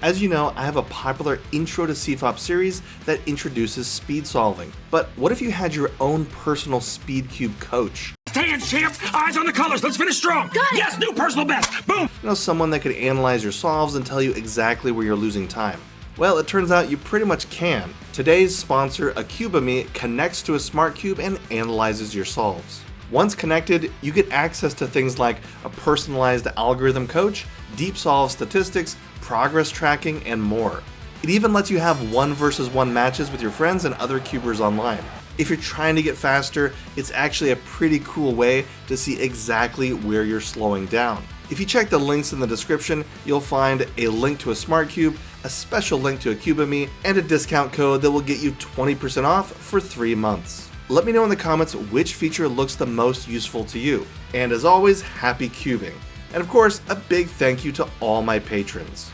As you know, I have a popular Intro to CFOP series that introduces speed solving. But what if you had your own personal Speedcube coach? Hands, champ! Eyes on the colors! Let's finish strong! Yes, new personal best! Boom! You know, someone that could analyze your solves and tell you exactly where you're losing time. Well, it turns out you pretty much can. Today's sponsor, Acubemy, connects to a smart cube and analyzes your solves. Once connected, you get access to things like a personalized algorithm coach, deep solve statistics, progress tracking, and more. It even lets you have 1-versus-1 matches with your friends and other cubers online. If you're trying to get faster, it's actually a pretty cool way to see exactly where you're slowing down. If you check the links in the description, you'll find a link to a smart cube, a special link to Acubemy, and a discount code that will get you 20% off for 3 months. Let me know in the comments which feature looks the most useful to you. And as always, happy cubing. And of course, a big thank you to all my patrons.